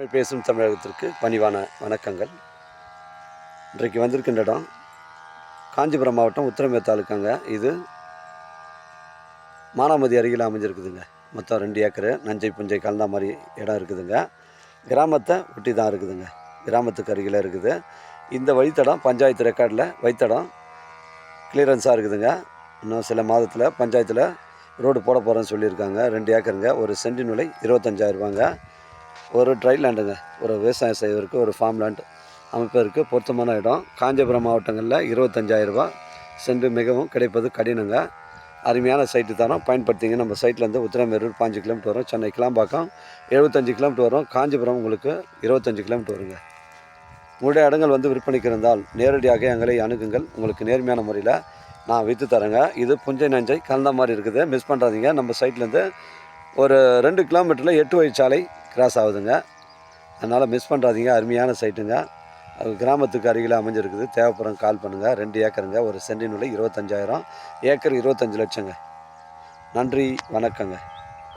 பேசும் தமிழகத்திற்கு பணிவான வணக்கங்கள். இன்றைக்கு வந்திருக்கின்ற இடம் காஞ்சிபுரம் மாவட்டம் உத்திரமேர் தாலுக்காங்க. இது மானாமதி அருகில் அமைஞ்சிருக்குதுங்க. மொத்தம் 2 ஏக்கரு நஞ்சை புஞ்சை கலந்த மாதிரி இடம் இருக்குதுங்க. கிராமத்தை ஒட்டி தான் இருக்குதுங்க. கிராமத்துக்கு அருகில் இருக்குது. இந்த வழித்தடம் பஞ்சாயத்து ரெக்கார்டில் வழித்தடம் கிளியரன்ஸாக இருக்குதுங்க. இன்னும் சில மாதத்தில் பஞ்சாயத்தில் ரோடு போட போகிறேன்னு சொல்லியிருக்காங்க. 2 ஏக்கருங்க. ஒரு சென்டின் விலை 25,000 ரூபாங்க. ஒரு ட்ரை லேண்டுங்க. ஒரு விவசாயம் செய்வதற்கு ஒரு ஃபார்ம் லேண்ட் அமைப்பதற்கு பொருத்தமான இடம். காஞ்சிபுரம் மாவட்டங்களில் 25,000 ரூபா சென்று மிகவும் கிடைப்பது கடினங்க. அருமையான சைட்டு தரோம், பயன்படுத்திங்க. நம்ம சைட்லேருந்து உத்திரமேரூர் 5 கிலோமீட்டர் வரும். சென்னை கிளாம்பாக்கம் 75 கிலோமீட்டர் வரும். காஞ்சிபுரம் உங்களுக்கு 25 கிலோமீட்டர் வருங்க. உங்களுடைய இடங்கள் விற்பனைக்கு இருந்தால் நேரடியாக எங்களை அணுகுங்கள். உங்களுக்கு நேர்மையான முறையில் நான் விற்று தரேங்க. இது புஞ்சை நஞ்சை கலந்த மாதிரி இருக்குது. மிஸ் பண்ணுறாதீங்க. நம்ம சைட்லேருந்து ஒரு 2 கிலோமீட்டரில் 8 வழிச்சாலை கிராஸ் ஆகுதுங்க. அதனால் மிஸ் பண்ணுறாதீங்க. அருமையான சைட்டுங்க. அது கிராமத்துக்கு அருகில் அமைஞ்சிருக்குது. தேவைப்படும் கால் பண்ணுங்கள். 2 ஏக்கருங்க. ஒரு சென்டின் விலை 25,000. ஏக்கர் 25 லட்சங்க. நன்றி, வணக்கங்க.